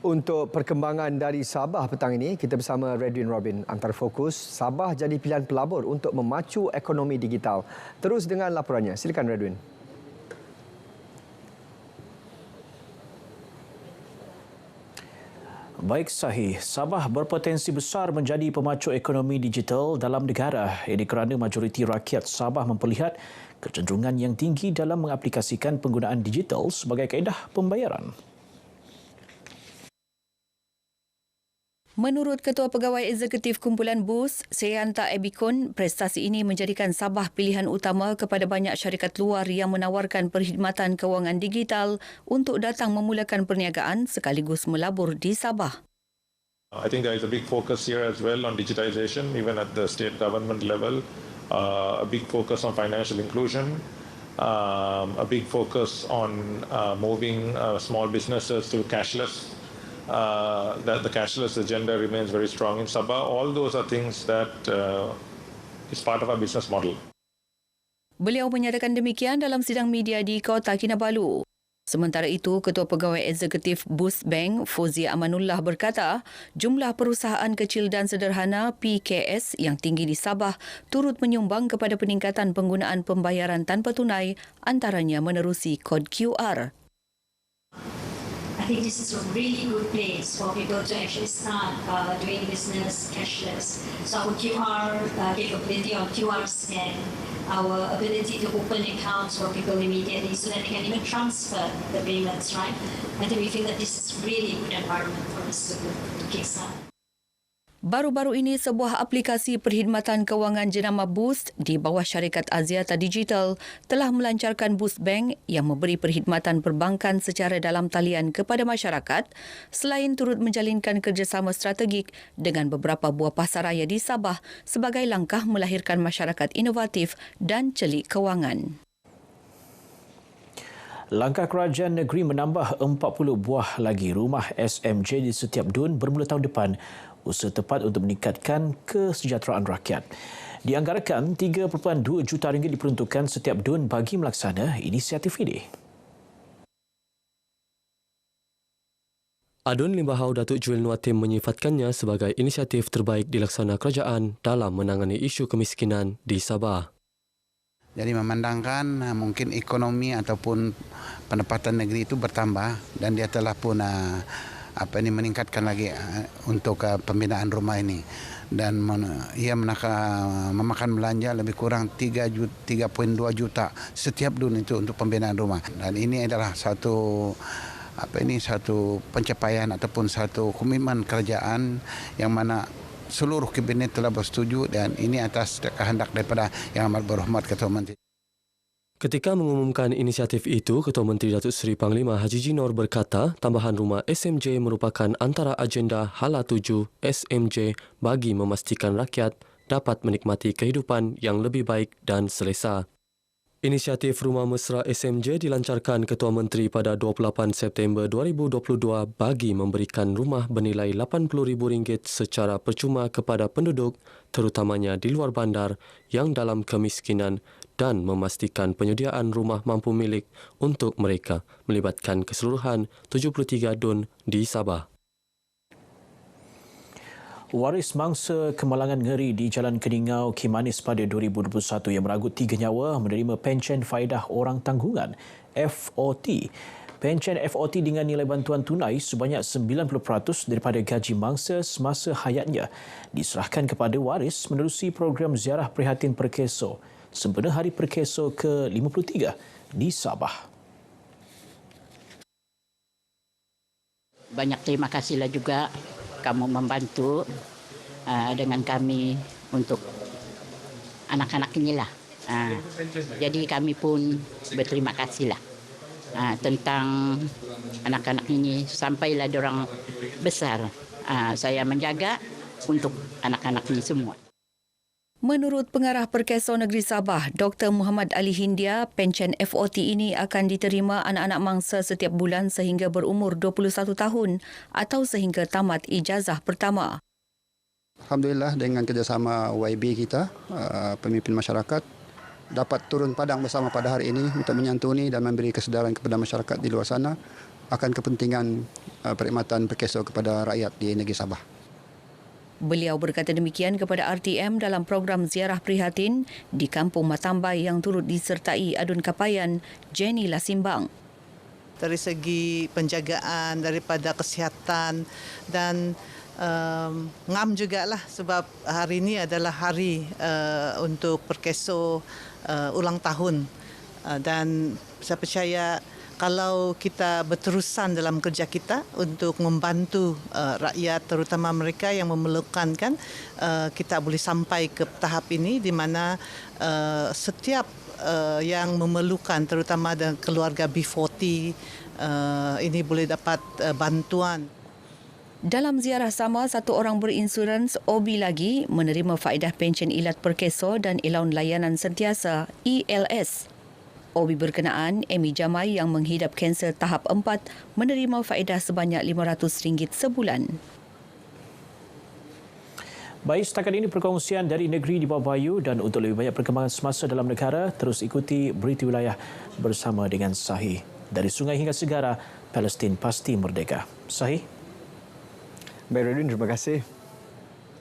Untuk perkembangan dari Sabah petang ini, kita bersama Redwin Robin. Antara fokus, Sabah jadi pilihan pelabur untuk memacu ekonomi digital. Terus dengan laporannya. Silakan Redwin. Baik Sahih, Sabah berpotensi besar menjadi pemacu ekonomi digital dalam negara. Ini kerana majoriti rakyat Sabah memperlihat kecenderungan yang tinggi dalam mengaplikasikan penggunaan digital sebagai kaedah pembayaran. Menurut Ketua Pegawai Eksekutif Kumpulan BUS, Seyanta Ebikon, prestasi ini menjadikan Sabah pilihan utama kepada banyak syarikat luar yang menawarkan perkhidmatan kewangan digital untuk datang memulakan perniagaan sekaligus melabur di Sabah. I think there is a big focus here as well on digitization, even at the state government level, a big focus on financial inclusion, a big focus on moving small businesses to cashless. That the cashless agenda remains very strong in Sabah. All those are things that is part of our business model. Beliau menyatakan demikian dalam sidang media di Kota Kinabalu. Sementara itu, Ketua Pegawai Eksekutif BUS Bank, Fauzia Amanullah berkata, jumlah perusahaan kecil dan sederhana PKS yang tinggi di Sabah turut menyumbang kepada peningkatan penggunaan pembayaran tanpa tunai, antaranya menerusi kod QR. I think this is a really good place for people to actually start doing business cashless. So our QR capability or QR scan, our ability to open accounts for people immediately so that they can even transfer the payments, right? I think we feel that this is really good environment for us to kickstart. Baru-baru ini, sebuah aplikasi perkhidmatan kewangan jenama Boost di bawah syarikat Axiata Digital telah melancarkan Boost Bank yang memberi perkhidmatan perbankan secara dalam talian kepada masyarakat selain turut menjalinkan kerjasama strategik dengan beberapa buah pasaraya di Sabah sebagai langkah melahirkan masyarakat inovatif dan celik kewangan. Langkah kerajaan negeri menambah 40 buah lagi rumah SMJ di setiap DUN bermula tahun depan, usaha tepat untuk meningkatkan kesejahteraan rakyat. Dianggarkan RM3.2 juta diperuntukkan setiap DUN bagi melaksana inisiatif ini. Adun Limbahau Datuk Juel Nuatim menyifatkannya sebagai inisiatif terbaik dilaksana kerajaan dalam menangani isu kemiskinan di Sabah. Jadi memandangkan mungkin ekonomi ataupun pendapatan negeri itu bertambah dan dia telah pun meningkatkan lagi untuk pembinaan rumah ini dan ia memakan belanja lebih kurang 3.2 juta setiap DUN itu untuk pembinaan rumah, dan ini adalah satu pencapaian ataupun satu komitmen kerajaan yang mana seluruh kabinet telah bersetuju, dan ini atas kehendak daripada Yang Amat Berhormat Ketua Menteri. Ketika mengumumkan inisiatif itu, Ketua Menteri Datuk Seri Panglima Haji Jinor berkata tambahan rumah SMJ merupakan antara agenda Hala 7 SMJ bagi memastikan rakyat dapat menikmati kehidupan yang lebih baik dan selesa. Inisiatif Rumah Mesra SMJ dilancarkan Ketua Menteri pada 28 September 2022 bagi memberikan rumah bernilai RM80,000 secara percuma kepada penduduk, terutamanya di luar bandar yang dalam kemiskinan, dan memastikan penyediaan rumah mampu milik untuk mereka melibatkan keseluruhan 73 DUN di Sabah. Waris mangsa kemalangan ngeri di Jalan Keningau, Kimanis pada 2021 yang meragut 3 nyawa menerima pencen faedah orang tanggungan FOT. Pencen FOT dengan nilai bantuan tunai sebanyak 90% daripada gaji mangsa semasa hayatnya diserahkan kepada waris menerusi program ziarah prihatin Perkeso sempena Hari Perkeso ke-53 di Sabah. Banyak terima kasihlah juga kamu membantu dengan kami untuk anak-anak inilah. Jadi kami pun berterima kasihlah tentang anak-anak ini sampailah diorang besar. Saya menjaga untuk anak-anak ini semua. Menurut Pengarah Perkeso Negeri Sabah, Dr. Muhammad Ali Hindia, pencen FOT ini akan diterima anak-anak mangsa setiap bulan sehingga berumur 21 tahun atau sehingga tamat ijazah pertama. Alhamdulillah, dengan kerjasama YB kita, pemimpin masyarakat, dapat turun padang bersama pada hari ini untuk menyantuni dan memberi kesedaran kepada masyarakat di luar sana akan kepentingan perkhidmatan perkeso kepada rakyat di negeri Sabah. Beliau berkata demikian kepada RTM dalam program ziarah prihatin di Kampung Matambai yang turut disertai Adun Kapayan, Jenny Lasimbang. Dari segi penjagaan daripada kesihatan dan ngam jugalah sebab hari ini adalah hari untuk perkeso ulang tahun dan saya percaya kalau kita berterusan dalam kerja kita untuk membantu rakyat terutama mereka yang memerlukan kan kita boleh sampai ke tahap ini di mana setiap yang memerlukan terutama dengan keluarga B40 ini boleh dapat bantuan. Dalam ziarah sama, satu orang berinsurans OB lagi menerima faedah pensyen ilat perkeso dan ilaun layanan sentiasa ELS. OB berkenaan, Amy Jamai yang menghidap kanser tahap 4 menerima faedah sebanyak RM500 sebulan. Baik, setakat ini perkongsian dari negeri di bawah Bayu dan untuk lebih banyak perkembangan semasa dalam negara, terus ikuti Berita Wilayah bersama dengan Sahih. Dari sungai hingga segara, Palestin pasti merdeka. Sahih? Baik, Radin, terima kasih.